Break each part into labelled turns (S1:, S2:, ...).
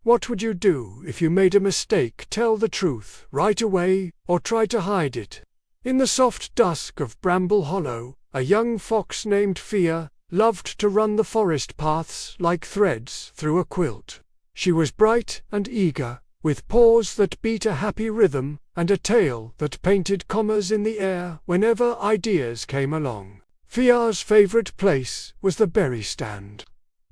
S1: What would you do if you made a mistake? Tell the truth right away, or try to hide it. In the soft dusk of Bramble Hollow, a young fox named Fia loved to run the forest paths like threads through a quilt. She was bright and eager, with paws that beat a happy rhythm, and a tail that painted commas in the air whenever ideas came along. Fia's favorite place was the berry stand,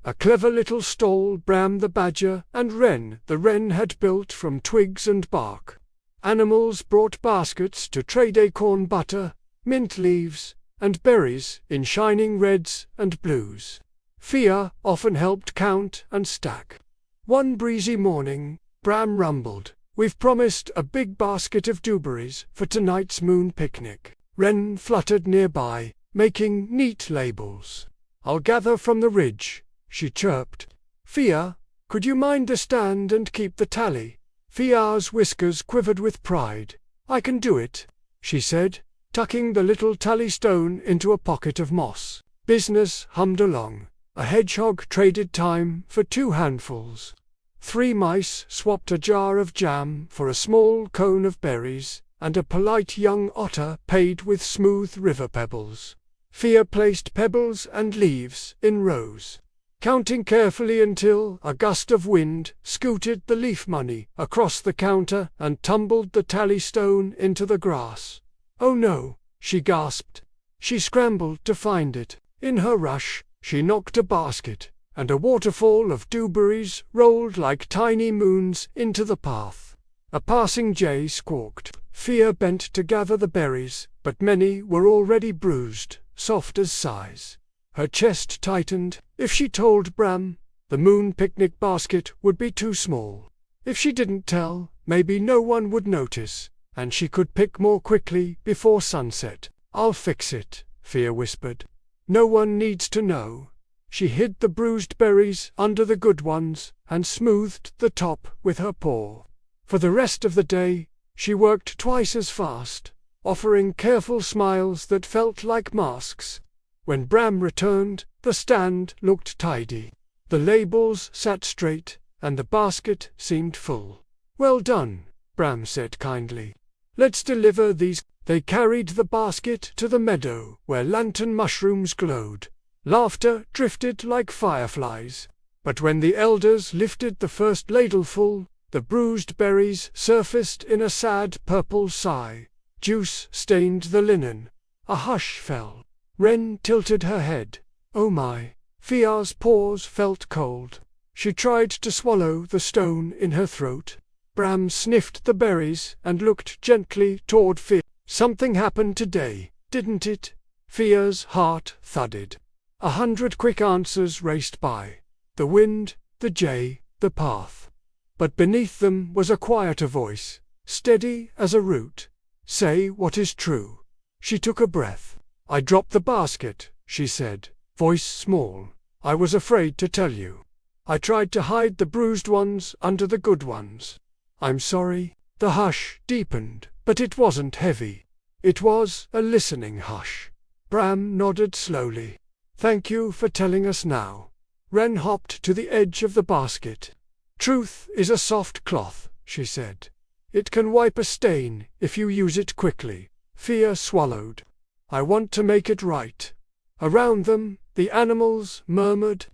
S1: a clever little stall Bram the badger and Wren the wren had built from twigs and bark. Animals brought baskets to trade acorn butter, mint leaves, and berries in shining reds and blues. Fia often helped count and stack. One breezy morning, Bram rumbled, "We've promised a big basket of dewberries for tonight's moon picnic." Wren fluttered nearby, making neat labels. "I'll gather from the ridge," she chirped. "Fia, could you mind the stand and keep the tally?" Fia's whiskers quivered with pride. "I can do it," she said, tucking the little tally stone into a pocket of moss. Business hummed along. A hedgehog traded time for 2 handfuls. 3 mice swapped a jar of jam for a small cone of berries, and a polite young otter paid with smooth river pebbles. Fia placed pebbles and leaves in rows, counting carefully until a gust of wind scooted the leaf money across the counter and tumbled the tally stone into the grass. "Oh no," she gasped. She scrambled to find it. In her rush, she knocked a basket, and a waterfall of dewberries rolled like tiny moons into the path. A passing jay squawked. Fia bent to gather the berries, but many were already bruised, soft as sighs. Her chest tightened. If she told Bram, the moon picnic basket would be too small. If she didn't tell, maybe no one would notice, and she could pick more quickly before sunset. "I'll fix it," Fia whispered. "No one needs to know." She hid the bruised berries under the good ones and smoothed the top with her paw. For the rest of the day, she worked twice as fast, offering careful smiles that felt like masks. When Bram returned, the stand looked tidy. The labels sat straight, and the basket seemed full. "Well done," Bram said kindly. "Let's deliver these." They carried the basket to the meadow where lantern mushrooms glowed. Laughter drifted like fireflies. But when the elders lifted the first ladleful, the bruised berries surfaced in a sad purple sigh. Juice stained the linen. A hush fell. Wren tilted her head. "Oh my!" Fia's paws felt cold. She tried to swallow the stone in her throat. Bram sniffed the berries and looked gently toward Fia. "Something happened today, didn't it?" Fia's heart thudded. 100 quick answers raced by. The wind, the jay, the path. But beneath them was a quieter voice, steady as a root. "Say what is true." She took a breath. "I dropped the basket," she said, voice small. "I was afraid to tell you. I tried to hide the bruised ones under the good ones. I'm sorry." The hush deepened, but it wasn't heavy. It was a listening hush. Bram nodded slowly. "Thank you for telling us now." Wren hopped to the edge of the basket. "Truth is a soft cloth," she said. "It can wipe a stain if you use it quickly." Fia swallowed. "I want to make it right." Around them, the animals murmured.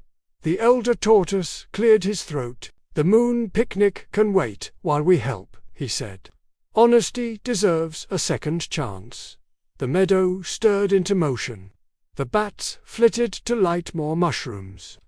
S1: The elder tortoise cleared his throat. "The moon picnic can wait while we help," he said. "Honesty deserves a second chance." The meadow stirred into motion. The bats flitted to light more mushrooms.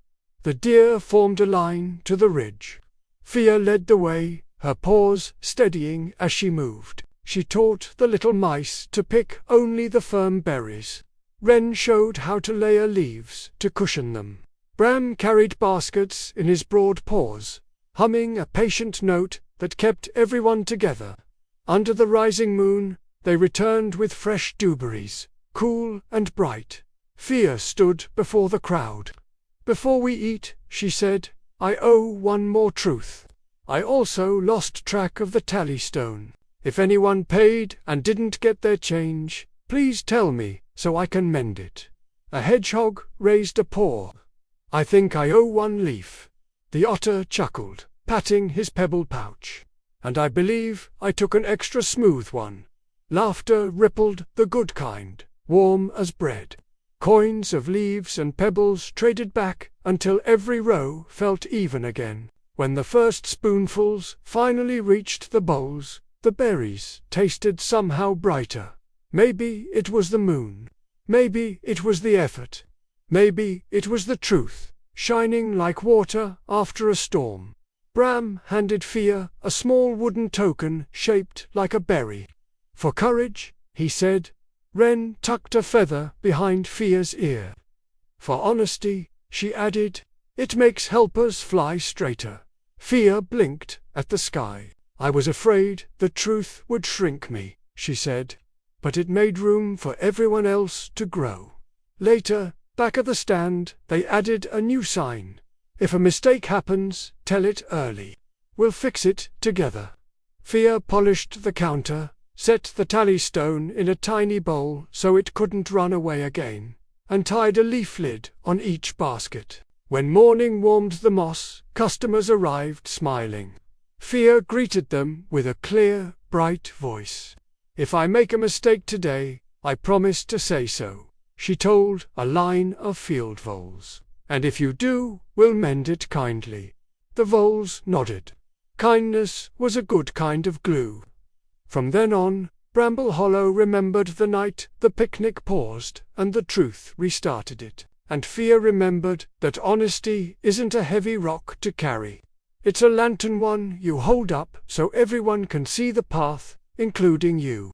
S1: The deer formed a line to the ridge. Fia led the way, her paws steadying as she moved. She taught the little mice to pick only the firm berries. Wren showed how to layer leaves to cushion them. Bram carried baskets in his broad paws, humming a patient note that kept everyone together. Under the rising moon, they returned with fresh dewberries, cool and bright. Fia stood before the crowd. "Before we eat," she said, "I owe one more truth. I also lost track of the tally stone. If anyone paid and didn't get their change, please tell me so I can mend it." A hedgehog raised a paw. "I think I owe one leaf." The otter chuckled. patting his pebble pouch. And I believe I took an extra smooth one. Laughter rippled, the good kind, warm as bread. Coins of leaves and pebbles traded back until every row felt even again. When the first spoonfuls finally reached the bowls, the berries tasted somehow brighter. Maybe it was the moon. Maybe it was the effort. Maybe it was the truth, shining like water after a storm. Bram handed Fia a small wooden token shaped like a berry. For courage, he said. Wren tucked a feather behind Fia's ear. For honesty, she added, it makes helpers fly straighter. Fia blinked at the sky. I was afraid the truth would shrink me, she said, but it made room for everyone else to grow. Later, back at the stand, they added a new sign. If a mistake happens, tell it early. We'll fix it together. Fia polished the counter, set the tally stone in a tiny bowl so it couldn't run away again, and tied a leaf lid on each basket. When morning warmed the moss, customers arrived smiling. Fia greeted them with a clear, bright voice. If I make a mistake today, I promise to say so, she told a line of field voles. And if you do, we'll mend it kindly. The voles nodded. Kindness was a good kind of glue. From then on, Bramble Hollow remembered the night the picnic paused and the truth restarted it. And Fia remembered that honesty isn't a heavy rock to carry. It's a lantern one you hold up so everyone can see the path, including you.